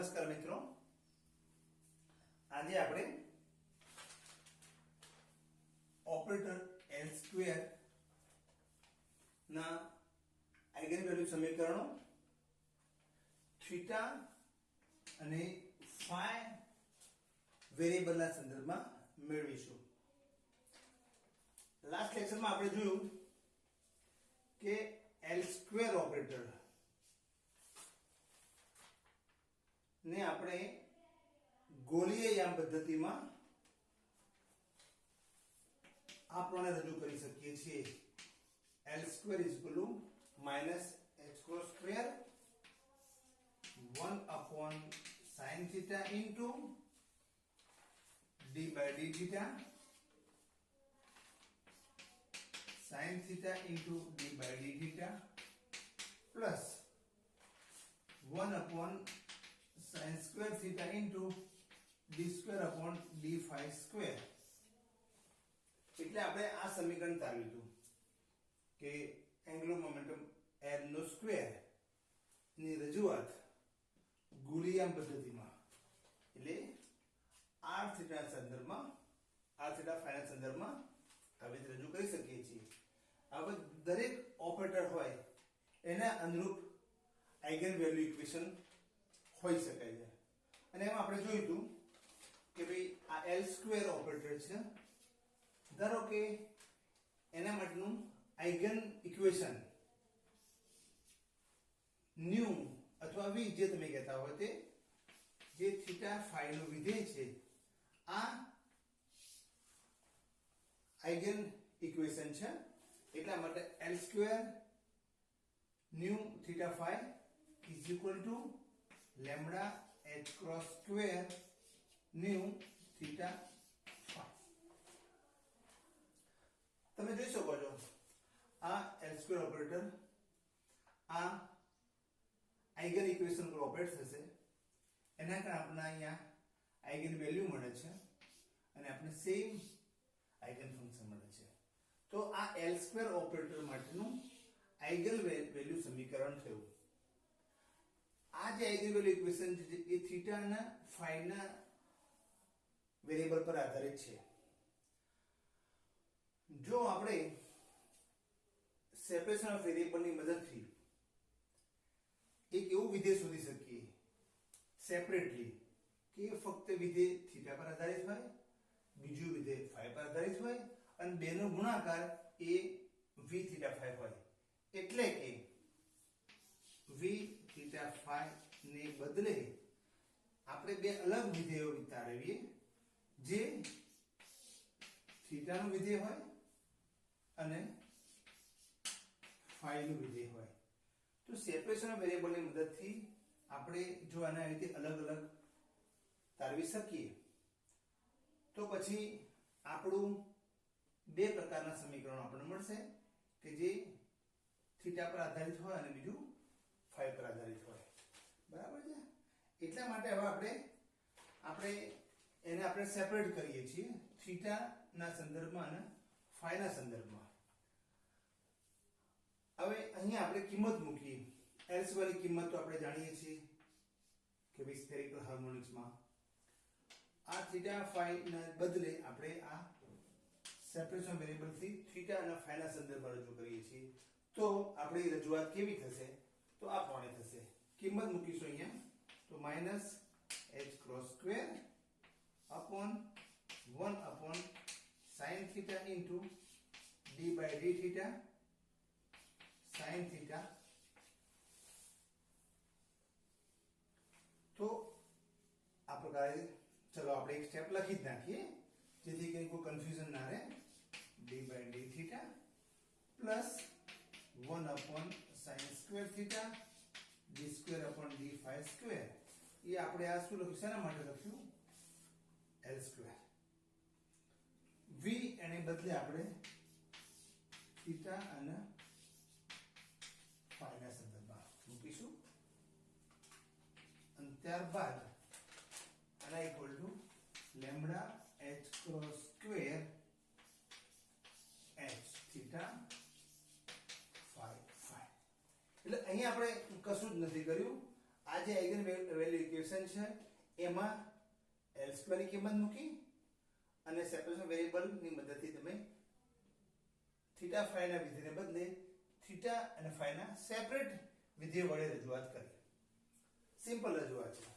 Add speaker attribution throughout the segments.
Speaker 1: નમસ્કાર મિત્રો, આજે આપણે ઓપરેટર L સ્ક્વેર ના આઇગન વેલ્યુ સમીકરણો થીટા અને ફાઈ વેરિયેબલના સંદર્ભમાં મેળવીશું. લાસ્ટ લેક્ચરમાં આપણે જોયું કે L સ્ક્વેર ઓપરેટર ને આપણે ગોળીય યામ પદ્ધતિમાં આ પ્રમાણે રજૂ કરી શકીએ છીએ. L square is equal to minus h cross square 1 upon sin theta into d by d theta sin theta into d by d theta plus 1 upon sin square theta into d square upon d phi square. એટલે આપણે આ સમીકરણ તારવ્યું હતું કે angular momentum L નો square ની રજૂઆત ગોળીયામ પદ્ધતિમાં એટલે r થીટા સંદર્ભમાં r થીટા ફાઈ ના સંદર્ભમાં આવી રીતે રજૂ કરી શકીએ છીએ. હવે દરેક ઓપરેટર હોય એના અનુરૂપ આઇગન વેલ્યુ ઇક્વેશન હોઈ શકાય છે. અને એમાં આપણે જોયું હતું કે ભાઈ આ L સ્ક્વેર ઓપરેટર છે, ધારો કે એના માટેનું આઇગન ઇક્વેશન ન્યુ અથવા v જે તમે કહેતા હોય તે જે થીટા ફાઈ નું વિધેય છે આ આઇગન ઇક્વેશન છે. એટલા માટે L square nu theta phi is equal to lambda h cross square nu theta phi. તમે જોઈ શકો છો આ L સ્ક્વેર ઓપરેટર આ આઇગન ઇક્વેશન પર ઓપરેટ થશે. એના કારણે આપણને અહીંયા આઇગન વેલ્યુ મળે છે અને આપણે સેમ આઇગન ફંક્શન મળે છે. તો આ L સ્ક્વેર ઓપરેટર માટેનું આઇગન વેલ્યુ સમીકરણ થયું. આ જે આઇગન વેલ્યુ ઇક્વેશન છે એ થીટા અને ફાઈ ના વેરિયેબલ પર આધારિત છે. જો આપણે સેપરેશન ઓફ વેરિયેબલ ની મદદથી એક એવું વિધેય શોધી શકીએ સેપરેટલી કે ફક્ત વિધેય થીટા પર આધારિત હોય, બીજું વિધેય ફાઈ પર આધારિત હોય અને બેનો ગુણાકાર એ v થીટા ફાઈ હોય. એટલે કે v થીટા ફાઈ ને બદલે આપણે બે અલગ વિધેયો તારવીએ જે થીટા નું વિધેય હોય અને ફાઈ નું વિધેય હોય. તો સેપરેશન ઓફ વેરિયેબલ ની મદદથી આપણે જો આના રીતે અલગ અલગ તારવી શકીએ તો પછી આપણું બે પ્રકારના સમીકરણો આપણને મળશે કે જે થીટા પર આધારિત હોય અને બીજું ફાઈ પર આધારિત હોય. બરાબર છે. એટલા માટે હવે આપણે એને આપણે સેપરેટ કરીએ છીએ થીટા ના સંદર્ભમાં અને ફાઈ ના સંદર્ભમાં. હવે અહીંયા આપણે કિંમત મૂકીએ. L વાળી કિંમત તો આપણે જાણીએ છીએ કે ભાઈ સ્ફેરિકલ હાર્મોનિક્સમાં આ થીટા ફાઈ ના બદલે આપણે આ સેપરેશન વેરિયેબલ થી થીટા અને ફાઈ ના સંદર્ભમાં રજૂ કરીએ છીએ. તો આપણી રજૂઆત કેવી થશે? તો આ પ્રમાણે થશે. કિંમત મૂકીશું અહીંયા તો minus h cross square upon 1 upon sin theta into d by d theta sin theta. તો આ પ્રકારે ચલો આપણે એક સ્ટેપ લખી જ નાખીએ જેથી કોઈ કન્ફ્યુઝન ના રહે. d by d theta plus 1 upon sin square theta d square upon d phi square. ये આપણે આ શું લખ્યું? શેના માટે લખ્યું? L square. v એને બદલે આપણે theta અને phi ના સંદર્ભમાં મૂકીશું અને ત્યારબાદ આના equal to lambda h cross square h theta phi. એટલે અહીંયા આપણે કશું જ નથી કર્યું. આ જે આઇગન વેલ્યુ ઇક્વેશન છે એમાં L2 ની કિંમત મૂકી અને સેપરેશન વેરિયેબલ ની મદદથી તમે થીટા ફાઈ ના વિધેયને બદલે થીટા અને ફાઈ ના સેપરેટ વિધેય વડે રજૂઆત કરી. સિમ્પલ રજૂઆત છે.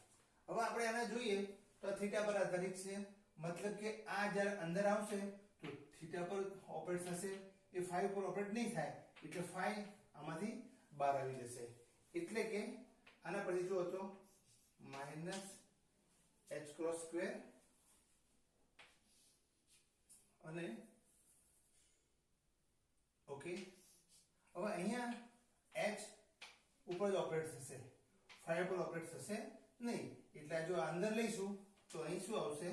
Speaker 1: હવે આપણે આને જોઈએ તો થીટા પર આધારિત છે, મતલબ કે આ જ્યારે અંદર આવશે તો થીટા પર ઓપરેટ થશે, એ ફાઈ પર ઓપરેટ નહીં થાય એટલે ફાઈ આમાંથી બહાર આવી જશે. એટલે કે આના પરથી જો તો માઈનસ h ક્રોસ સ્ક્વેર અને ઓકે. હવે અહીંયા h ઉપર જ ઓપરેટ થશે, ફાઈ પર ઓપરેટ થશે નહીં. એટલે જો અંદર લઈશું તો અહીં શું આવશે,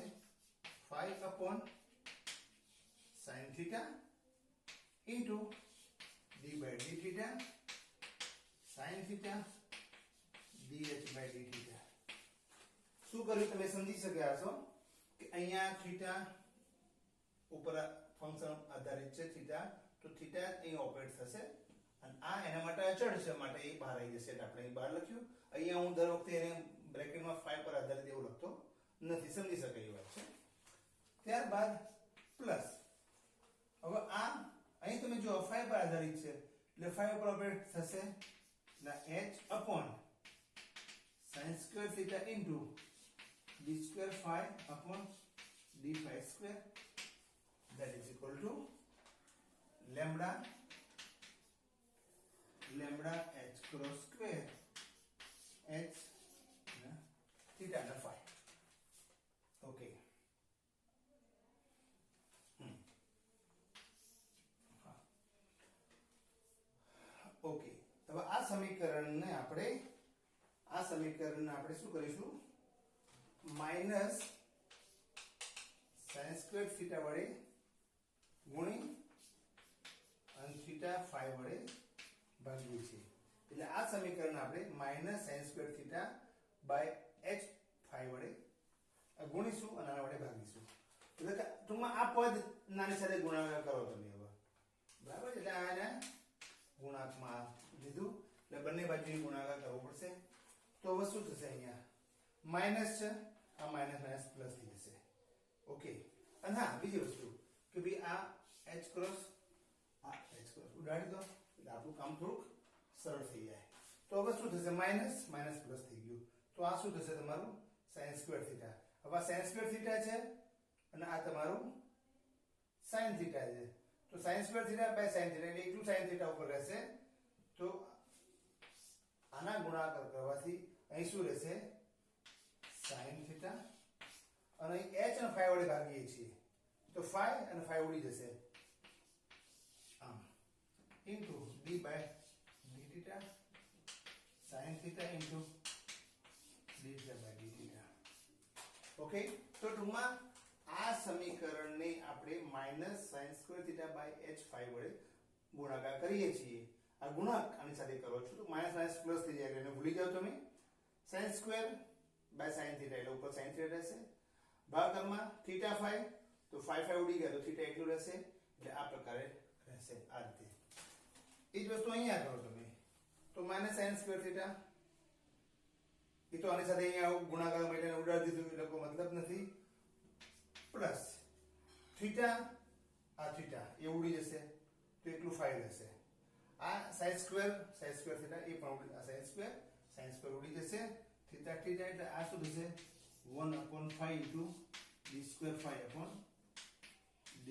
Speaker 1: 5 upon sin theta into d by d theta sin theta dh by d theta. શું કર્યું તમે સમજી શક્યા છો કે અહીંયા થીટા ઉપર ફંક્શન આધારિત છે થીટા, તો થીટા અહીં ઓપરેટ થશે અને આ એના માટે અચળ છે, માટે એ બહાર આવી જશે. એટલે આપણે અહીં બહાર લખ્યું. અહીંયા હું દર વખતે એને બ્રેકેટમાં 5 પર આધારિત એવું લખતો નથી, સમજી શકાય એ વાત છે. ત્યારબાદ પ્લસ. હવે આ અહીં તમે જો 5 પર આધારિત છે એટલે 5 પર ઓપરેટ થશે એટલે h upon sin square theta into d square phi upon d phi square that is equal to lambda h cross square h theta and phi. Okay. Okay. હવે આ સમીકરણને આપણે શું કરીશું, માઈનસ sin સ્ક્વેર થીટા વડે ગુણી અને theta phi વડે ભાગીએ છીએ. એટલે આ સમીકરણ આપણે minus sin square theta by h phi વડે ગુણીશું અને આના વડે ભાગીશું. એટલે ટૂંકમાં આ પદ નાની સાથે ગુણાકાર કરો તમે હવે, બરાબર. એટલે આને ગુણાંકમાં લીધું એટલે બંને બાજુ ગુણાકાર કરવો પડશે. તો હવે શું થશે, અહીંયા માઈનસ છે, આ માઈનસ માઈનસ પ્લસ થઈ જશે. ઓકે. અને હા, બીજી વસ્તુ કે ભાઈ આ h ક્રોસ ઉડાડી દો એટલે આપણું કામ થોડુંક સરળ થઈ જાય. તો હવે શું થશે, માઈનસ માઈનસ પ્લસ થઈ ગયું. તો આ શું થશે તમારું sin સ્ક્વેર થીટા. હવે આ sin સ્ક્વેર થીટા છે અને આ તમારું sin થીટા છે. તો sin square theta by sin theta એટલે એકલું sin થીટા ઉપર રહેશે. તો આના ગુણાકાર કરવાથી અહીં શું રહેશે, sin થીટા અને અહીં h અને phi વડે ભાગીએ છીએ તો phi અને phi ઉડી જશે આમ into d by d theta sin theta into d theta by d theta. Okay. તો ટૂંકમાં આ સમીકરણને આપણે minus sin square theta by h phi વડે ગુણાકાર કરીએ છીએ. આ ગુણાક આની સાથે કરો છો તો માઈનસ માઈનસ પ્લસ થઈ જાય, એને ભૂલી જાવ તમે. sin square by sin theta એટલે ઉપર sin થીટા રહેશે, ભાગાકારમાં થીટા phi તો phi ઉડી ગયા તો થીટા એટલું રહેશે. એટલે આ પ્રકારે રહેશે, આ રીતે. એ જ વસ્તુ અહીંયા કરો તમે તો માઈનસ sin સ્ક્વેર થીટા એ તો આની સાથે અહીંયા ગુણાકાર માટે ઉડાડી દીધું એટલે કોઈ મતલબ નથી. પ્લસ થીટા આ થીટા એ ઉડી જશે તો એટલું phi રહેશે. આ sin સ્ક્વેર થીટા એ પણ ઉડી, આ sin સ્ક્વેર ઉડી જશે. થીટા એટલે આ શું થશે 1/5 into d square phi upon d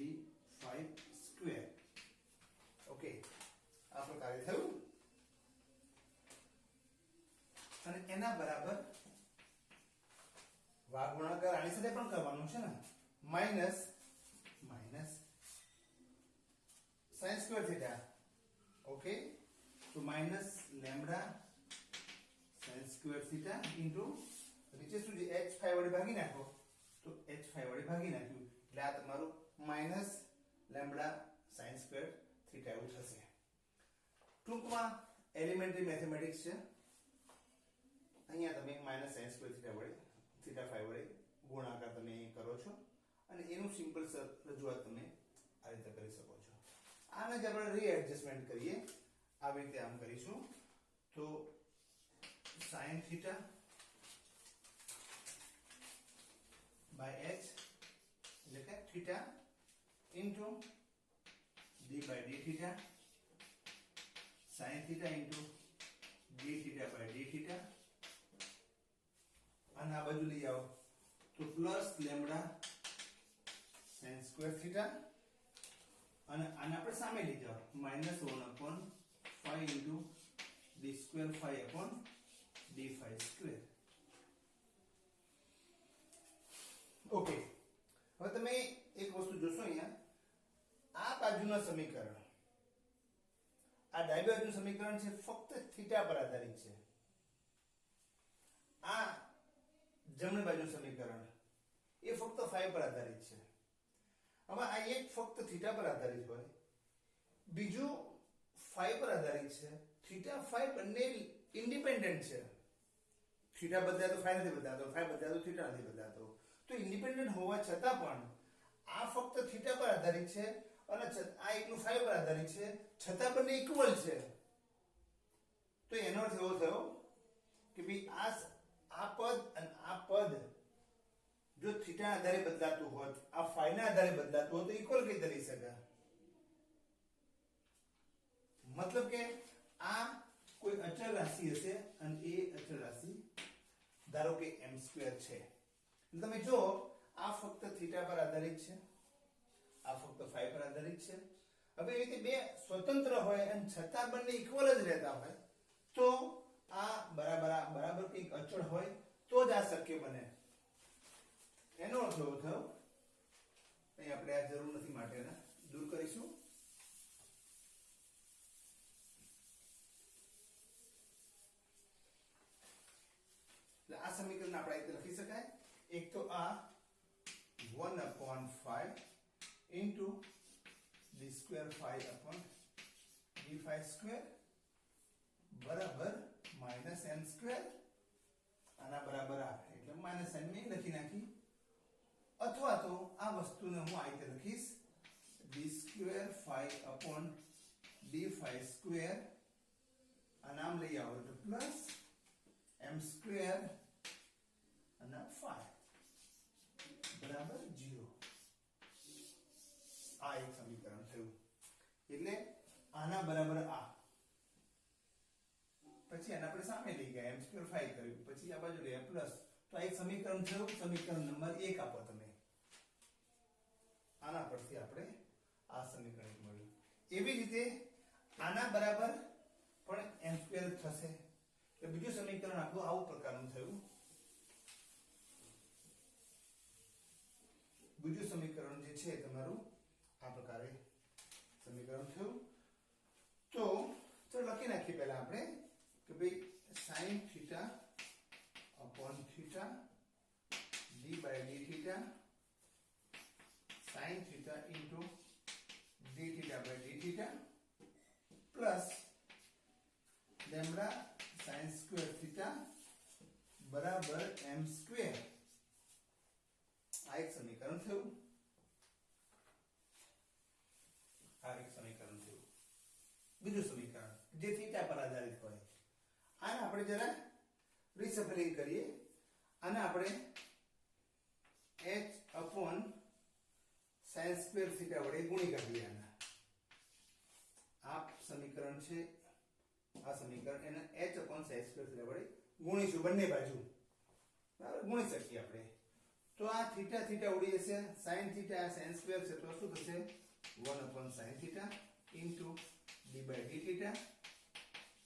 Speaker 1: phi square. Okay. આ પ્રકારે થયું અને એના બરાબર ભાગ ગુણાકાર આની સાથે પણ કરવાનું છે ને, minus sin square theta. Okay. તો minus lambda sin square theta into નીચે સુધી h phi વડે ભાગી નાખો તો h phi વડે ભાગી નાખ્યું એટલે આ તમારું minus lambda sin square theta એવું થશે. ટૂંકમાં એલિમેન્ટરી મેથેમેટિક્સ છે. અહીંયા તમે માઈનસ sin સ્ક્વેર થીટા વડે થીટા phi વડે ગુણાકાર તમે કરો છો અને એનું સિમ્પલ રજૂઆત તમે આ રીતે કરી શકો છો. આને જ આપણે રીએડજસ્ટમેન્ટ કરીએ, આવી રીતે આમ કરીશું તો sin theta by h એટલે કે theta into d by d theta sin theta into d theta by d theta અને આ બાજુ લઈ આવો તો plus lambda sin square theta અને આને આપણે સામે લઈ જાઓ -1/5 into d square phi upon d phi square. Okay, હવે તમે એક વસ્તુ જોશો અહીંયા, આ બાજુનું સમીકરણ, આ ડાબી બાજુનું સમીકરણ છે ફક્ત થીટા પર આધારિત છે. આ જમણી બાજુનું સમીકરણ એ ફક્ત phi પર આધારિત છે. હવે આ એક ફક્ત થીટા પર આધારિત હોય, બીજું phi પર આધારિત છે. થીટા phi બંને ઇન્ડિપેન્ડન્ટ છે. થીટા બદલાય તો phi નથી બદલાતો, phi બદલાય તો થીટા નથી બદલાતો. તો ઇન્ડિપેન્ડન્ટ હોવા છતાં પણ આ ફક્ત થીટા પર આધારિત છે અને આ એકલું phi પર આધારિત છે, છતાં બંને ઇક્વલ છે. તો એનો અર્થ એવો થયો કે ભાઈ આ પદ અને આ પદ જો થીટા આધારે બદલાતું હોત, આ phi ના આધારે બદલાતું હોત તો ઇક્વલ કઈ રીતે રહી શકે? મતલબ કે આ કોઈ અચળ રાશિ હશે અને એ અચળ રાશિ ધારો કે m² છે. તમે જો આ ફક્ત થીટા પર આધારિત છે, આ ફક્ત phi પર આધારિત છે. હવે એ રીતે બે સ્વતંત્ર હોય અને છતાં બંને ઇક્વલ જ રહેતા હોય તો આ બરાબર કંઈક અચળ હોય તો જ આ શક્ય બને. એનો અર્થ એવો થયો, અહીં આપણે આ જરૂર નથી માટેના દૂર કરીશું. આ સમીકરણ આપણે આ રીતે લખી શકાય. એક તો આ 1/5 into d square phi upon d phi square બરાબર -m², આના બરાબર આ એટલે -m મેં લખી નાખી. અથવા તો આ વસ્તુને હું આ રીતે લખીશ d square phi upon d phi square, આ નામ લઈ આવો તો પ્લસ m² અને phi બરાબર 0. આ એક સમીકરણ થયું. એટલે આના બરાબર આ, પછી આના આપણે સામે લઈ ગયા m² phi કર્યું, પછી આ બાજુ લઈ પ્લસ. તો આ એક સમીકરણ થયું. સમીકરણ નંબર 1 આપો તમે. આના પરથી આપણે આ સમીકરણ મળ્યું. એવી રીતે આના બરાબર પણ m² થશે. એટલે બીજું સમીકરણ આપણું આવું પ્રકારનું થયું. બીજું સમીકરણ જે છે તમારું આ પ્રકારે સમીકરણ થયું. તો ચલો લખી નાખીએ પહેલા આપણે કે ભાઈ sin theta upon theta d by d theta sin theta into d theta by d theta plus lambda sin square theta બરાબર m². આ એક સમીકરણ થયું. આ એક સમીકરણ થયું. બીજું સમીકરણ જે થીટા પર આધારિત હોય, આને આપણે જરા રીસફલિંગ કરીએ. આને આપણે h upon sin square theta વડે ગુણી કાઢીએ. આ સમીકરણ છે, આ સમીકરણ એને h upon sin square theta વડે ગુણીશું. બંને બાજુ બરાબર ગુણી શકીએ આપણે. તો આ થીટા થીટા ઉડી જશે. sin theta sin square છે તો શું થશે? 1/sin theta into d by d theta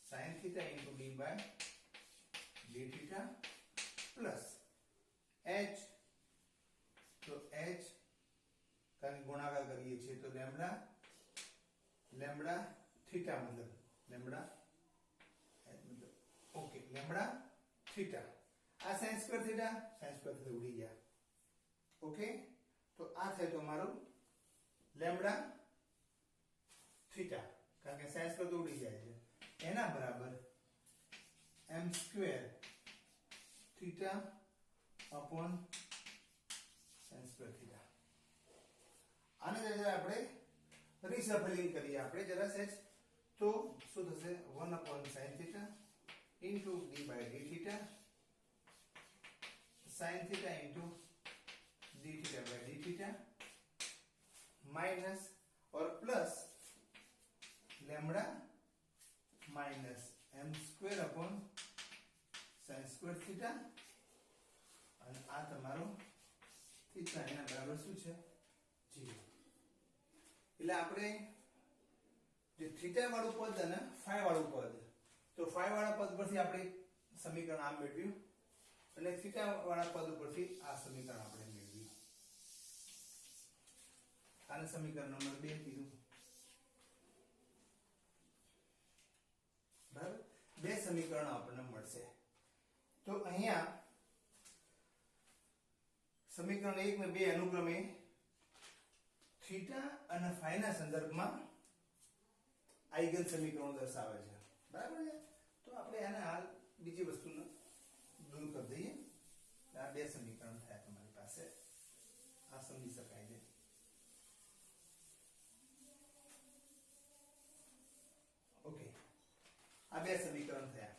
Speaker 1: sin theta into d by d theta plus h, તો h કારણ ગુણાકાર કરીએ છીએ તો લેમ્બડા થીટા મતલબ ઓકે લેમ્બડા થીટા. આ sin square theta ઉડી ગયા. ઓકે, તો આ થાય તમારું લેમ્બડા થીટા, કારણ કે sin square તો ઉડી જાય છે. એના બરાબર m² theta upon sin square theta. આને જરા આપણે રીસફલિંગ કરીએ આપણે જરા સેજ. તો શું થશે? 1/sin theta into d by d theta sin theta into d theta by d theta minus और plus lambda minus m square upon sin square theta અને આ તમારો થીટા એના બરાબર શું છે 0 એટલે આપણે જે થીટા વાળું પદ અને ફાઈ વાળું પદ તો ફાઈ વાળા પદ પરથી આપણે સમીકરણ આ મેળવ્યું અને થીટા વાળા પદ પરથી આ સમીકરણ આપણે મેળવ્યું આને સમીકરણ નંબર 2 કીધું બરાબર બે સમીકરણો આપણને મળશે તો અહીંયા સમીકરણ 1 ને 2 અનુક્રમે થીટા અને ફાઈ ના સંદર્ભમાં આઈગન સમીકરણો દર્શાવે છે બરાબર છે તો આપણે આને હાલ બીજી વસ્તુને દૂર કરી દઈએ આ બે સમીકરણ થયા તમારી પાસે આ સમજી શકાય છે ઓકે આ બે સમીકરણ થયા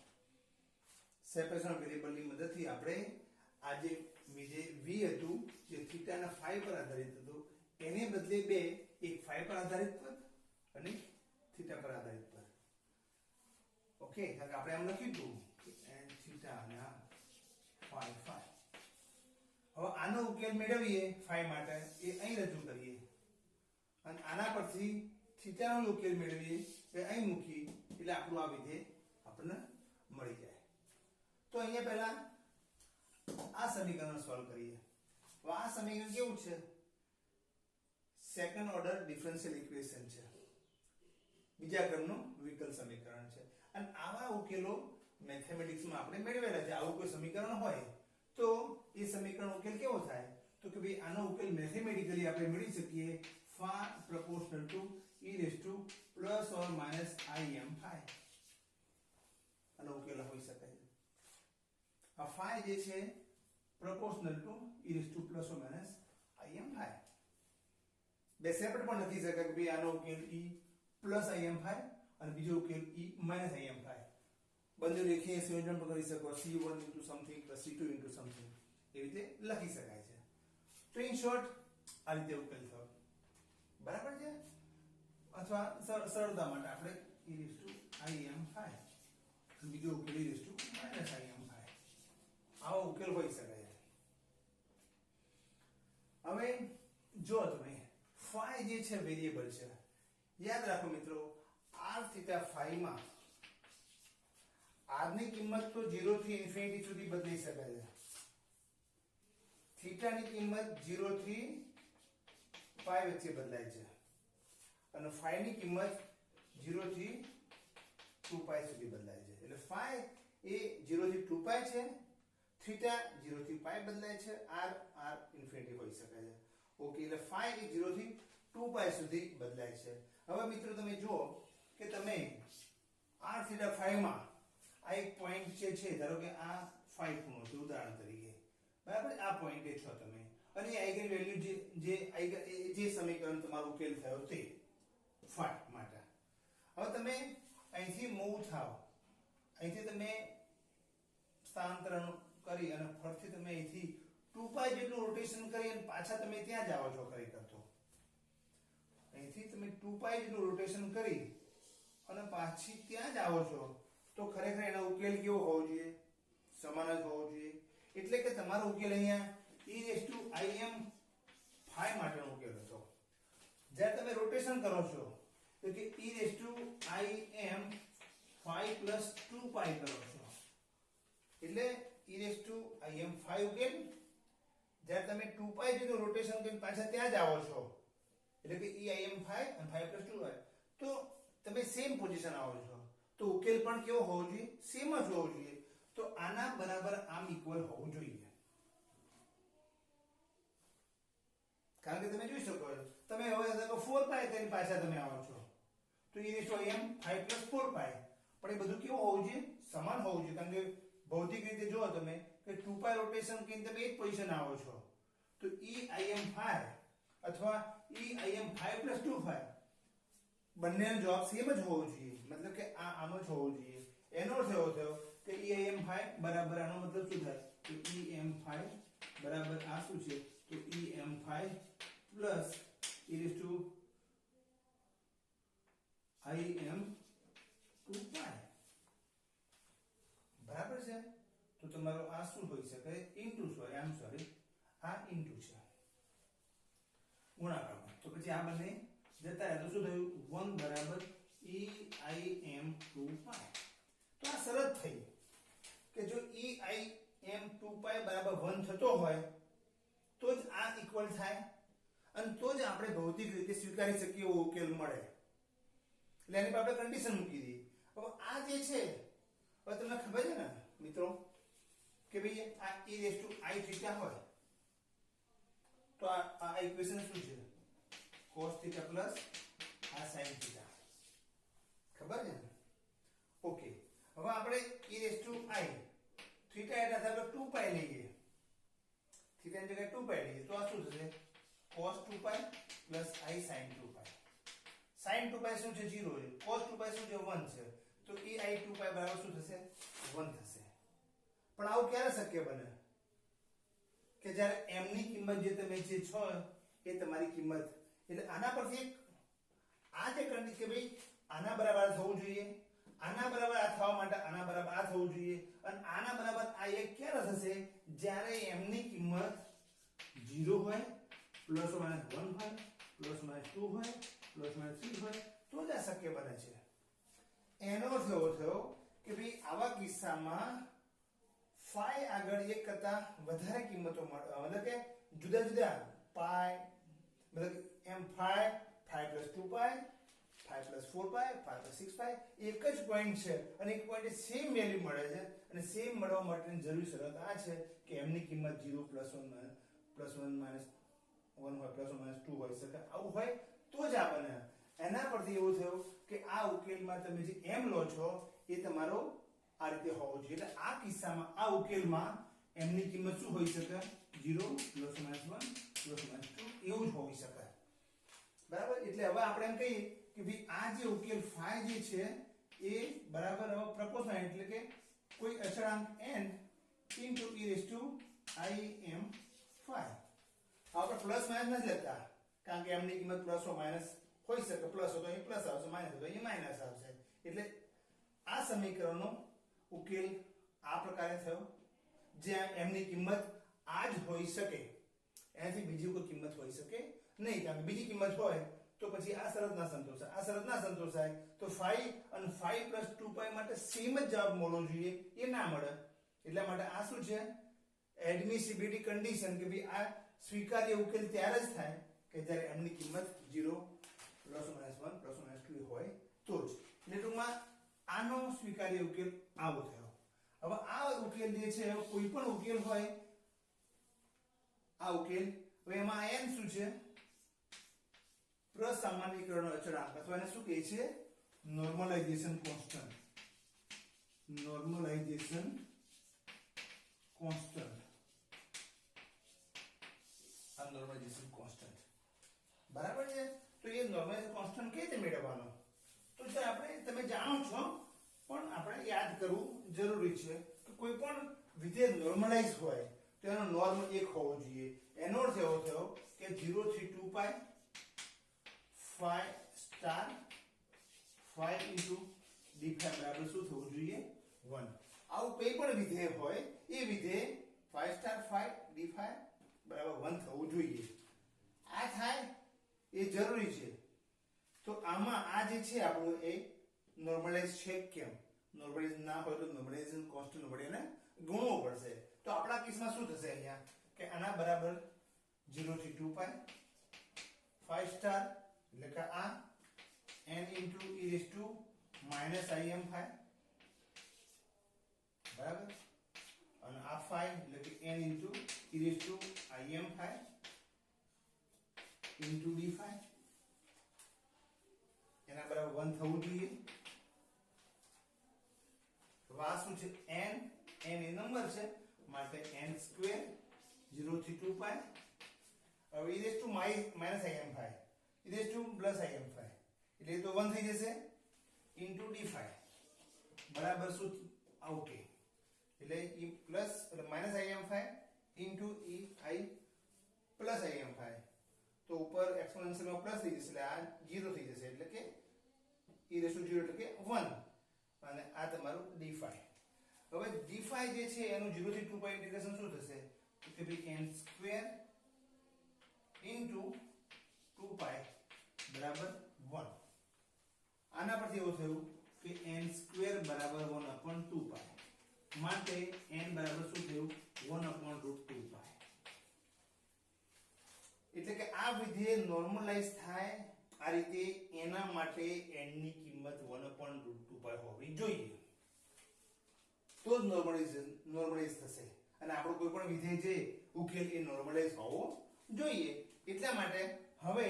Speaker 1: સેપરેશન ઓફ વેરિયેબલ ની મદદથી આપણે આ જે v હતું જે થીટા ના ફાઈ પર આધારિત હતું એને બદલે બે એક ફાઈ પર આધારિત પદ અને થીટા પર આધારિત પદ ઓકે કારણ કે આપણે એમ લખ્યું હતું કે n થીટા અને ફાઈ ફાઈ હવે આનો ઉકેલ મેળવીએ ફાઈ માટે એ અહીં રજૂ કરીએ અને આના પરથી થીટાનો ઉકેલ મેળવીએ એ અહીં મૂકી એટલે આપણું આ વિધેય આપણને મળી જાય તો અહીંયા પહેલા આ સમીકરણ સોલ્વ કરીએ તો આ સમીકરણ કેવું છે સેકન્ડ ઓર્ડર ડિફરન્શિયલ ઇક્વેશન છે બીજા ક્રમનું વિકલ સમીકરણ છે અને આવા ઉકેલો મેથેમેટિક્સમાં આપણે મેળવેલા છે આવું કોઈ સમીકરણ હોય તો એ સમીકરણ ઉકેલ કેવો થાય તો કે ભાઈ આનો ઉકેલ મેથેમેટિકલી આપણે મેળવી શકીએ phi proportional to e raise to plus or minus im phi આનો ઉકેલ હોઈ શકે આ ફાઈ જે છે proportional to e raise to plus or minus im phi બે સેપરેટ પણ લખી શકાય કે ભાઈ આનો ઉકેલ e પ્લસ im ફાઈ અને બીજો ઉકેલ e માઈનસ im ફાઈ બંને રેખીય સંયોજન પણ કરી શકો c1 into something plus c2 into something એ રીતે લખી શકાય છે તો ઇન શોર્ટ આ રીતે ઉકેલ થયો બરાબર છે અથવા સરળતા માટે આપણે e raised to im phi અને બીજો ઉકેલ e raised to minus im phi આવો ઉકેલ હોઈ શકે છે હવે જો તમે ફાઈ જે છે વેરિયેબલ છે યાદ રાખો મિત્રો r થીટા ફાઈ માં r ની કિંમત તો 0 થી ઇન્ફિનિટી સુધી બદલી શકાય છે થીટા ની કિંમત 0 થી પાઈ વચ્ચે બદલાય છે અને ફાઈ ની કિંમત 0 થી 2 પાઈ સુધી બદલાય છે એટલે ફાઈ એ 0 થી 2 પાઈ છે થીટા 0 થી પાઈ બદલાય છે r ઇન્ફિનિટી હોઈ શકે છે ઓકે એટલે ફાઈ એ 0 થી 2 પાઈ સુધી બદલાય છે હવે મિત્રો તમે જુઓ કે તમે r થીટા ફાઈ માં આ એક પોઈન્ટ છે ધારો કે આ ફાઈ ખૂણો છે ઉદાહરણ તરીકે બરાબર આ પોઈન્ટે છો તમે અને આઈગન વેલ્યુ જે સમીકરણ તમારું ઉકેલ થયો તે ફાઈ માટે હવે તમે અહીંથી મૂવ થાઓ અહીંથી તમે સ્થાનાંતરણ કરી અને ફરીથી તમે અહીંથી 2π જેટલું રોટેશન કરી અને પાછા તમે ત્યાં જાઓ છો ખરેખર તો અહીંથી તમે 2π જેટલું રોટેશન કરી અને પાછી ત્યાં જાઓ છો તો ખરેખર એનો ઉકેલ કેવો હોવો જોઈએ સમાન જ હોવો જોઈએ એટલે કે તમારો ઉકેલ અહીંયા e raised to im phi માટેનો ઉકેલ હતો જ્યારે તમે રોટેશન કરો છો તો કે e raised to im phi plus 2π કરો છો એટલે e raised to im phi ઉકેલ જ્યારે તમે 2π જેટલું રોટેશન કરીને પાછા ત્યાં જાઓ છો એટલે કે e im ફાઈ અને ફાઈ પ્લસ 2π તો તમે સેમ પોઝિશન આવો છો તો ઉકેલ પણ કેવો હોવો જોઈએ સેમ જ હોવો જોઈએ તો આના બરાબર આમ ઇક્વલ હોવું જોઈએ કારણ કે તમે જોઈ શકો છો તમે હવે 4π તેની પાછા તમે આવો છો તો e raised to im 5 + 4π પણ એ બધું કેવું હોવું જોઈએ સમાન હોવું જોઈએ કારણ કે ભૌતિક રીતે જો તમે કે 2π રોટેશન કરીને તમે એક પોઝિશન આવો છો તો e im 5 અથવા e im 5 + 2π બંનેનો જવાબ સેમ જ હોવો જોઈએ मतलब કે આ આનો જ હોવો જોઈએ એનો અર્થ એવો થયો કે em phi બરાબર આનો મતલબ શું થાય તો em phi બરાબર આ શું છે તો em phi plus e raised to im 2 pi બરાબર છે તો તમારો આ શું હોઈ શકે ઇન્ટુ સોરી આમ સોરી આ ઇન્ટુ છે ગુણાકારમાં તો પછી આ બંને જતા રહે તો શું થયું 1 બરાબર eim 2 pi તો આ શરત થઈ કે જો eim 2 pi બરાબર 1 થતો હોય તો જ આ ઇક્વલ થાય અને તો જ આપણે ભૌતિક રીતે સ્વીકારી શકીએ એવો ઉકેલ મળે એટલે એની પર આપણે કન્ડિશન મૂકી દઈએ હવે આ જે છે હવે તમને ખબર છે ને મિત્રો કે ભાઈ આ e raised to i theta હોય તો આ ઇક્વેશન શું છે cos theta plus આ sin theta ખબર છે ને ઓકે હવે આપણે e raised to i theta એટલે થાય 2 pi લઈએ theta ની જગ્યાએ 2 pi લઈએ તો આ શું થશે cos 2 pi plus i sin 2 pi sin 2 pi શું છે 0 છે cos 2 pi શું છે 1 છે તો ei 2 pi બરાબર શું થશે 1 થશે પણ આવું ક્યારે શક્ય બને કે જ્યારે m ની કિંમત જે તમે જે છો એ તમારી કિંમત એટલે આના પરથી એક આ જે કન્ડિશન કે ભાઈ આના બરાબર થવું જોઈએ આના બરાબર આ થવા માટે આના બરાબર આ થવું જોઈએ અને આના બરાબર આ એક ક્યારે થશે જ્યારે m ની કિંમત 0 હોય પ્લસ or માઈનસ 1 હોય પ્લસ માઈનસ 2 હોય પ્લસ માઈનસ 3 હોય તો જ આ શક્ય બને છે એનો અર્થ એવો થયો કે ભાઈ આવા કિસ્સામાં phi આગળ એક કરતા વધારે કિંમતો મતલબ કે જુદા જુદા pi મતલબ m phi 2 pi 4 pi 6 pi એક જ પોઈન્ટ છે અને એક પોઈન્ટે સેમ વેલ્યુ મળે છે અને સેમ મળવા માટેની જરૂરી શરત આ છે કે m ની કિંમત 0 +1 માઈનસ 1 હોય +1 માઈનસ 2 હોય શકે આવું હોય તો જ આ બને એના પરથી એવું થયું કે આ ઉકેલમાં તમે જે m લો છો એ તમારો આ રીતે હોવો જોઈએ એટલે આ કિસ્સામાં આ ઉકેલમાં m ની કિંમત શું હોઈ શકે 0 +1 +2 એવું જ હોઈ શકે બરાબર એટલે હવે આપણે એમ કહીએ કે ભાઈ આ જે ઉકેલ phi જે છે એ બરાબર હવે પ્રપોર્શનલ એટલે કે કોઈ અચળાંક n * e raised to im phi આપણે પ્લસ માઈનસ નથી લેતા કારણ કે m ની કિંમત પ્લસ or માઈનસ હોઈ શકે પ્લસ હોય તો અહીં પ્લસ આવશે માઈનસ હોય તો અહીં માઈનસ આવશે એટલે આ સમીકરણનો ઉકેલ આ પ્રકારે થયો જ્યાં m ની કિંમત આ જ હોઈ શકે એનાથી બીજી કોઈ કિંમત હોઈ શકે નહીં કારણ કે બીજી કિંમત હોય તો પછી આ શરત ના સંતોષાય તો phi અને phi + 2 pi માટે સેમ જ જવાબ મળવો જોઈએ એ ના મળે એટલા માટે આ શું છે એડમિસિબિલિટી કન્ડિશન કે ભાઈ આ સ્વીકાર્ય ઉકેલ ત્યારે જ થાય કે જ્યારે m ની કિંમત 0 +1 +2 હોય તો જ એટલે ટૂંકમાં આનો સ્વીકાર્ય ઉકેલ આવો થયો હવે આ ઉકેલ જે છે કોઈ પણ ઉકેલ હોય આ ઉકેલ હવે એમાં n શું છે પ્રસામાન્યીકરણ અચળાંક અથવા એને શું કહે છે નોર્મલાઇઝેશન કોન્સ્ટન્ટ આ નોર્મલાઇઝેશન કોન્સ્ટન્ટ બરાબર છે તો એ નોર્મલાઇઝેશન કોન્સ્ટન્ટ કેવી રીતે મેળવવાનો તો જે આપણે તમે જાણો છો પણ આપણે યાદ કરવું જરૂરી છે કે કોઈ પણ વિધેય નોર્મલાઇઝ હોય તો એનો નોર્મ 1 હોવો જોઈએ એનો અર્થ એવો થયો કે 0 થી 2 pi phi star phi into d phi બરાબર શું થવું જોઈએ 1 આવું કોઈ પણ વિધેય હોય એ વિધેય phi star phi d phi બરાબર 1 થવું જોઈએ આ થાય એ જરૂરી છે તો આમાં આ જે છે આપણું એ નોર્મલાઇઝ છે કેમ નોર્મલાઇઝ ના હોય તો નોર્મલાઇઝેશન કોન્સ્ટન્ટ વડે એને ગુણવો પડશે તો આપણા કેસમાં શું થશે અહીંયા કે આના બરાબર 0 થી 2 pi phi star એટલે કે આ n * e raised to -im phi બરાબર અને આ phi એટલે કે n * e raised to im phi into d phi એના બરાબર 1 થવું જોઈએ તો આ શું છે n એ નંબર છે માટે n સ્ક્વેર 0 થી 2 pi હવે e raised to -im phi e raised to +im phi એટલે તો 1 થઈ જશે into d phi બરાબર શું ઓકે એટલે e પ્લસ એટલે minus im5 into ei plus im5 તો ઉપર એક્સપોનેન્શિયલમાં પ્લસ થઈ જશે એટલે આ 0 થઈ જશે એટલે કે e રેસ ટુ 0 એટલે કે 1 અને આ તમારું d5 હવે d5 જે છે એનું 0 થી 2 પાઈ ઇન્ટિગ્રેશન શું થશે કે ભાઈ n સ્ક્વેર ઇન્ટુ 2 પાઈ બરાબર 1 આના પરથી એવું થયું કે n સ્ક્વેર બરાબર 1/2 પાઈ માટે n બરાબર શું થયું 1/√2 પાઈ એટલે કે આ વિધેય નોર્મલાઇઝ થાય આ રીતે એના માટે n ની કિંમત 1/√2 પાઈ હોવી જોઈએ તો જ નોર્મલાઇઝ થશે અને આપણો કોઈ પણ વિધેય છે ઉકેલ એ નોર્મલાઇઝ હોવો જોઈએ એટલા માટે હવે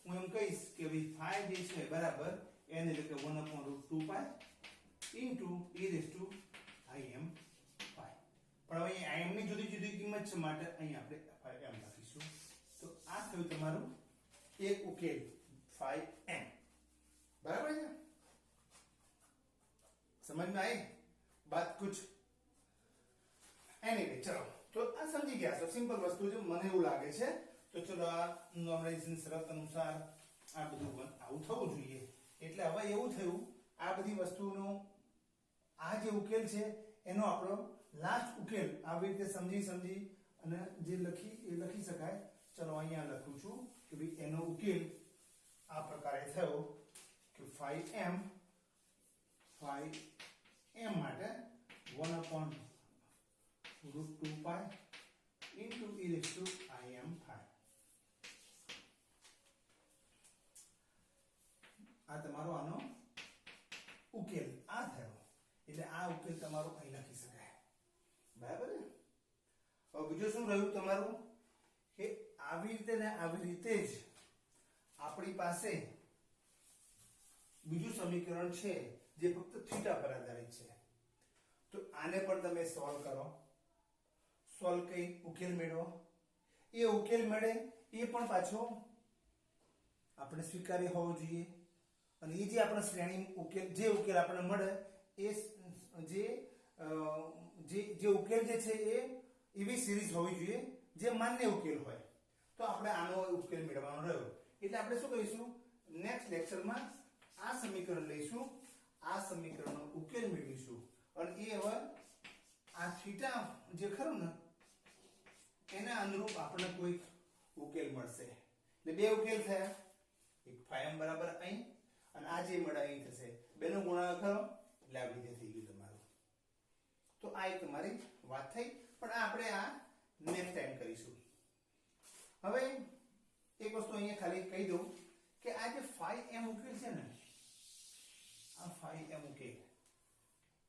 Speaker 1: હું એમ કહીશ કે ભાઈ 5 જે છે બરાબર n એટલે કે 1/√2 પાઈ into e raise to im પાઈ પણ હવે અહીં im ની જુદી જુદી કિંમત છે માટે અહીં આપણે m લખીશું તો આ થયું તમારું એક ઉકેલ 5m બરાબર છે समझ में आई बात कुछ एनीवे चलो तो आ समझी गया सब सिंपल वस्तु जो મને એવું લાગે છે તો ચલો આ નોર્મલાઇઝેશન શરત અનુસાર આ બધું આવું થવું જોઈએ એટલે હવે એવું થયું આ બધી વસ્તુનો આ જે ઉકેલ છે એનો આપણો લાસ્ટ ઉકેલ આવી રીતે સમજી અને જે લખી શકાય ચલો અહીંયા લખું છું કે ભાઈ એનો ઉકેલ આ પ્રકારે થયો કે 5m માટે 1/√2 પાઈ into e raise to im5 આ તમારો આનો ઉકેલ આ થયો એટલે આ ઉકેલ તમારો અહીં લખી શકાય બરાબર ને હવે બીજું શું રહ્યું તમારું કે આવી રીતે જ આપણી પાસે બીજું સમીકરણ છે જે ફક્ત થીટા પર આધારિત છે તો આને પણ તમે સોલ્વ કરો સોલ્વ કરી ઉકેલ મેળવો એ ઉકેલ મળે એ પણ પાછો આપણે સ્વીકાર્ય હોવો જોઈએ અને એ જે આપણા શ્રેણી ઉકેલ જે ઉકેલ આપણને મળે એ જે ઉકેલ જે છે એ એવી સિરીઝ હોવી જોઈએ જે માન્ય ઉકેલ હોય તો આપણે આનો ઉકેલ મેળવવાનો રહ્યો એટલે આપણે શું કરીશું નેક્સ્ટ લેક્ચરમાં આ સમીકરણ લઈશું આ સમીકરણનો ઉકેલ મેળવીશું અને એ હવે આ થીટા જે ખરું ને એના અનુરૂપ આપણને કોઈ ઉકેલ મળશે એટલે બે ઉકેલ થયા એક 5m બરાબર અહીં અને આ જે મળે અહીં થશે બેનો ગુણાકાર કરો એટલે આ વિધેય થઈ ગયું તમારું તો આ એક તમારી વાત થઈ પણ આપણે આ નેક્સ્ટ ટાઈમ કરીશું હવે એક વસ્તુ અહીંયા ખાલી કહી દઉં કે આ જે 5m ઉકેલ છે ને આ 5m ઉકેલ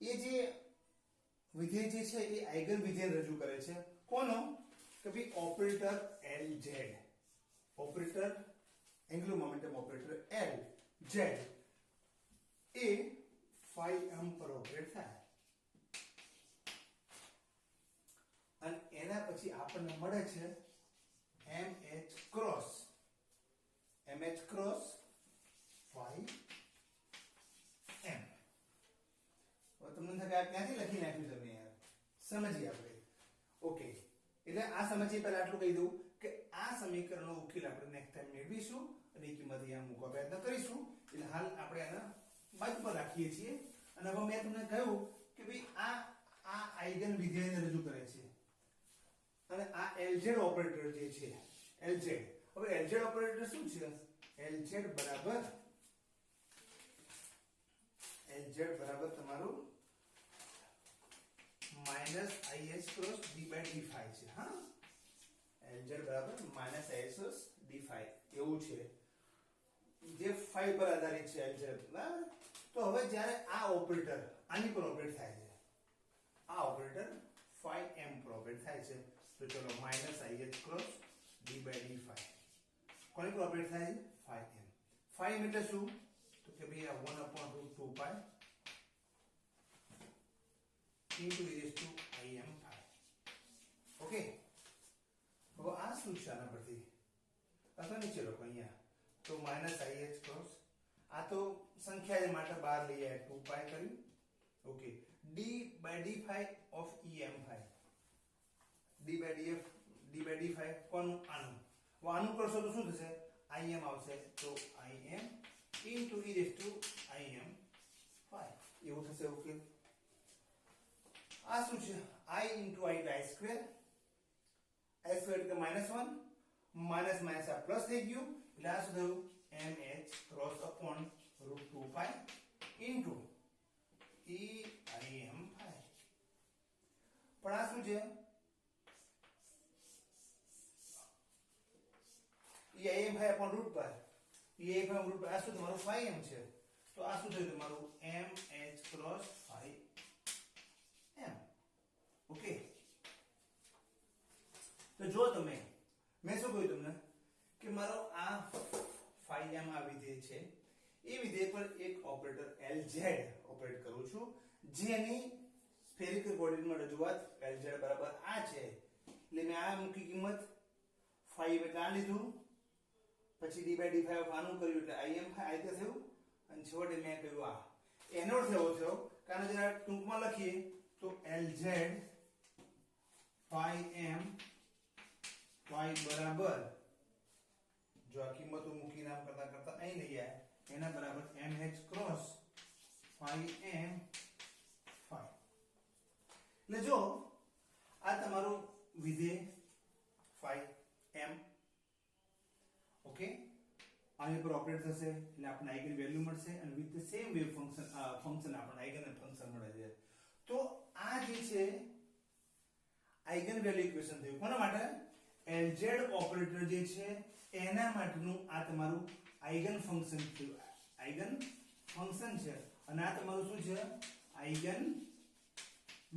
Speaker 1: એ જે વિધેય જે છે એ આઇગન વિધેય રજૂ કરે છે કોનો કે ભાઈ operator Lz operator angular momentum operator Lz એ 5m પર ઓપરેટ થાય અને એના પછી આપણને મળે છે mh ક્રોસ 5m તમને થાય કે ક્યાંથી લખી નાખ્યું તમે યાર સમજીએ આપણે ઓકે એટલે આ સમજીએ પહેલા આટલું કહી દઉં કે આ સમીકરણનો ઉકેલ આપણે નેક્સ્ટ ટાઈમ મેળવીશું અને એ કિંમત અહીંયા મૂકવા પ્રયત્ન કરીશું એટલે હાલ આપણે આના બાજુ પર રાખીએ છીએ અને હવે મેં તમને કહ્યું કે ભાઈ આ આઇગન વિધેયને રજૂ કરે છે અને આ Lz ઓપરેટર જે છે Lz હવે Lz ઓપરેટર શું છે Lz બરાબર તમારું -ih ક્રોસ d/d5 છે હા Lz બરાબર -ih ક્રોસ d5 એવું છે જે 5 પર આધારિત છે Lz બરાબર તો હવે જ્યારે આ ઓપરેટર આની પર ઓપરેટ થાય છે આ ઓપરેટર 5m પર ઓપરેટ થાય છે તો ચલો -ih ક્રોસ d/d5 કોની પર ઓપરેટ થાય છે 5m 5m એટલે શું તો કે ભાઈ આ 1/√2 પાઈ into e raised to im5 okay હવે આ શું છે આના પરથી અથવા નીચે લખો અહીંયા તો -ih ક્રોસ આ તો સંખ્યા માટે બહાર લઈ આવ્યા 2 પાઈ કર્યું okay d by d phi of em phi, d by d phi કોનું આનું આનું કરશો તો શું થશે im આવશે તો im into e raised to im phi એવું થશે ઓકે આ શું છે I into I square I square એટલે -1 માઇનસ માઇનસ આ પ્લસ થઈ ગયું એટલે આ શું થયું mh cross upon √2 pi into eim phi પણ આ શું છે eim phi upon √2 pi eim phi √2 આ શું તમારું phi m છે તો આ શું થયું તમારું mh cross phi m okay તો જો તમે મેં શું કહ્યું તમને કે મારો આ phi m આ વિધેય છે એ વિધેય પર એક ઓપરેટર Lz ઓપરેટ કરું છું જેની સ્ફેરિકલ કોઓર્ડિનેટમાં રજૂઆત Lz બરાબર આ છે એટલે મેં આ મૂકી કિંમત phi એટલે આ લીધું પછી d by d phi આનું કર્યું એટલે im phi આ રીતે થયું અને છેવટે મેં કહ્યું આ એનો અર્થ એવો થયો કારણ જરા ટૂંકમાં લખીએ તો Lz phi m phi બરાબર જો આ કિંમતો મૂકી નામ કરતા કરતા અહીં લઈ આયા એના બરાબર mh cross phi m phi એટલે જો આ તમારું વિધેય phi m ઓકે આની પર ઓપરેટ થશે એટલે આપણને આઇગન વેલ્યુ મળશે અને with the same wave function આપણને આઇગન ફંક્શન મળે છે તો આ જે છે આઇગન વેલ્યુ ઇક્વેશન થયું કોના માટે Lz ઓપરેટર જે છે એના માટેનું આ તમારું આઇગન ફંક્શન થયું આઇગન ફંક્શન છે અને આ તમારું શું છે આઇગન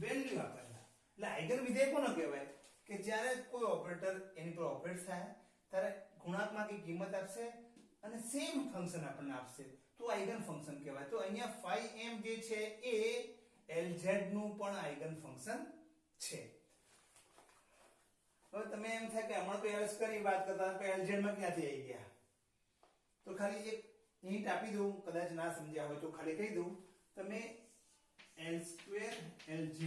Speaker 1: વેલ્યુ આપેલા એટલે આઇગન વિધેય કોને કહેવાય કે જ્યારે કોઈ ઓપરેટર એની પર ઓપરેટ થાય ત્યારે ગુણાત્મક કિંમત આપશે અને સેમ ફંક્શન આપણને આપશે તો આઇગન ફંક્શન કહેવાય તો અહીંયા phi m જે છે એ Lz નું પણ આઇગન ફંક્શન છે હવે તમે એમ થાય કે હમણાં તો L સ્ક્વેર ની વાત કરતા તો Lz માં ક્યાંથી આવી ગયા તો ખાલી એક હિન્ટ આપી દઉં કદાચ ના સમજ્યા હોય તો ખાલી કહી દઉં તમે L સ્ક્વેર Lz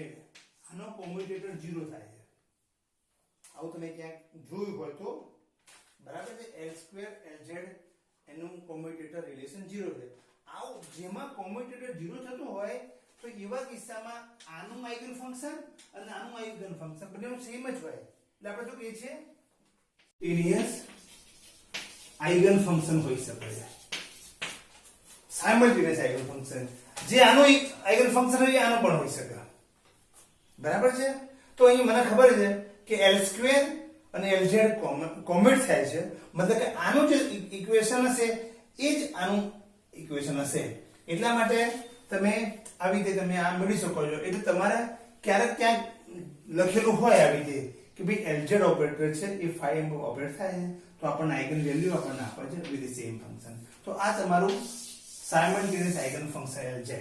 Speaker 1: આનો કોમ્યુટેટર 0 થાય છે આવું તમે ક્યાંક જોયું હોય તો બરાબર છે L સ્ક્વેર Lz એનું કોમ્યુટેટર રિલેશન 0 છે આવું જેમાં કોમ્યુટેટર 0 થતું હોય તો એવા કિસ્સામાં આનું આઇગન ફંક્શન અને આનું આઇગન ફંક્શન બંનેનું સેમ જ હોય એટલે આપણે શું કહીએ છીએ ઇનિયસ આઇગન ફંક્શન હોઈ શકે છે સાયમલ્ટેનિયસ આઇગન ફંક્શન જે આનું આઇગન ફંક્શન હોય આનું પણ હોઈ શકે બરાબર છે તો અહીં મને ખબર છે કે L2 અને Lz કોમ્યુટ થાય છે મતલબ કે આનું જે ઇક્વેશન હશે એ જ આનું ઇક્વેશન હશે એટલા માટે તમે આવી રીતે તમે આ મેળવી શકો છો એટલે તમારે ક્યારેક ક્યાંક લખેલું હોય આવી રીતે કે ભાઈ Lz ઓપરેટર છે એ phi m ઓપરેટ થાય છે તો આપણને આઇગન વેલ્યુ આપણને આપે છે વિથ ધ સેમ ફંક્શન તો આ તમારું સાયમલ્ટેનિયસ આઇગન ફંક્શન Lz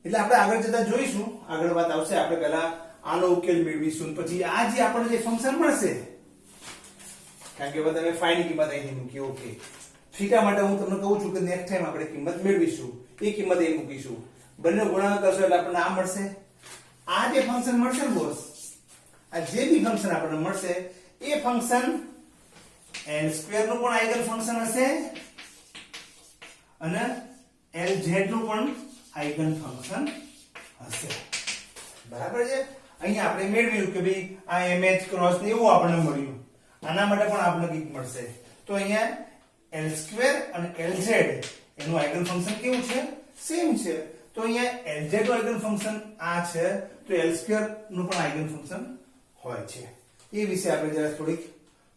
Speaker 1: એટલે આપણે આગળ જતા જોઈશું આગળ વાત આવશે આપણે પહેલા આનો ઉકેલ મેળવીશું પછી આ જે આપણને જે ફંક્શન મળશે કારણ કે હવે તમે phi ની કિંમત અહીં મૂકી ઓકે થીટા માટે હું તમને કહું છું કે નેક્સ્ટ ટાઈમ આપણે કિંમત મેળવીશું એ કિંમત અહીં મૂકીશું બંને ગુણાકાર કરશો એટલે આપણને આ મળશે આ જે ફંક્શન મળશે ને બોસ આ જે બી ફંક્શન આપણને મળશે એ ફંક્શન L2 નું પણ આઇગન ફંક્શન હશે અને Lz નું પણ આઇગન ફંક્શન હશે બરાબર છે અહીંયા આપણે મેળવ્યું કે ભાઈ આ mh ક્રોસ ને એવું આપણને મળ્યું આના માટે પણ આપણને કંઈક મળશે તો અહીંયા L2 અને Lz એનું આઇગન ફંક્શન કેવું છે સેમ છે તો અહીંયા Lz નું આઇગન ફંક્શન આ છે તો L2 નું પણ આઇગન ફંક્શન હોય છે એ વિશે આપણે જરા થોડીક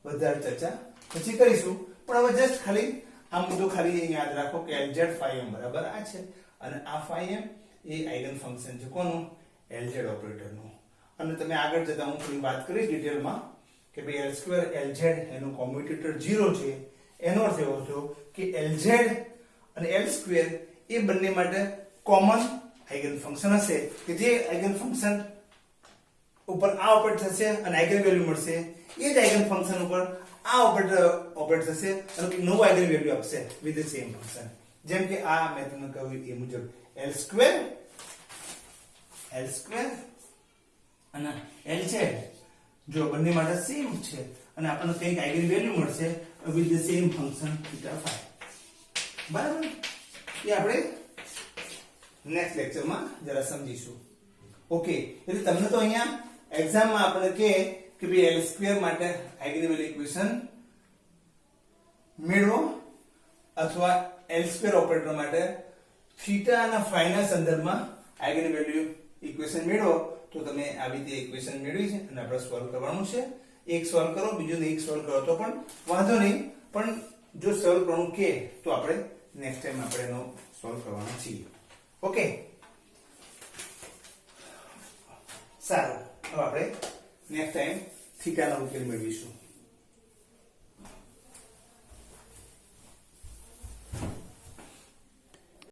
Speaker 1: વધારે ચર્ચા પછી કરીશું પણ હવે જસ્ટ ખાલી આ મુદ્દો ખાલી યાદ રાખો કે Lz phi m બરાબર આ છે અને આ phi m એ આઇગન ફંક્શન છે કોનું Lz ઓપરેટરનું અને તમે આગળ જતા હું થોડી વાત કરીશ ડિટેલમાં કે ભાઈ L2 Lz એનું કોમ્યુટેટર 0 છે એનો અર્થ એવો થયો કે Lz અને L2 એ બંને માટે કોમન આઇગન ફંક્શન હશે કે જે આઇગન ફંક્શન ઉપર આ ઓપરેટ થશે અને આઇગન વેલ્યુ મળશે એ જ આઇગન ફંક્શન ઉપર આ ઓપરેટ થશે અને નવું આઇગન વેલ્યુ આપશે વિથ ધ સેમ ફંક્શન જેમ કે આ મેં તમને કહ્યું એ મુજબ L2 એલ સ્ક્વેર અને એલ છે જો બંને માટે સેમ છે અને આપણને કંઈક આઈગન વેલ્યુ મળશે with the same function theta phi. બરાબર, એ આપણે નેક્સ્ટ લેક્ચરમાં જરા સમજીશું. ઓકે, એટલે તમને તો અહીંયા એક્ઝામમાં આપણે કે ભાઈ એલ સ્ક્વેર માટે આઈગન વેલ્યુ ઇક્વેશન મેળવો અથવા એલ સ્ક્વેર ઓપરેટર માટે થીટા અને ફાઈ ના સંદર્ભમાં આઈગન વેલ્યુ ઇક્વેશન મેળવો તો તમે આવી રીતે ઇક્વેશન મેળવી છે અને આપણે સોલ્વ કરવાનું છે. એક સોલ્વ કરો, બીજું એક સોલ્વ કરો તો પણ વાંધો નહીં, પણ જો સોલ્વ કરવાનું કે તો આપણે નેક્સ્ટ ટાઈમ આપણે એનો સોલ્વ કરવાનો છીએ. ઓકે, સારું, હવે આપણે નેક્સ્ટ ટાઈમ થીટાનો ઉકેલ મેળવીશું.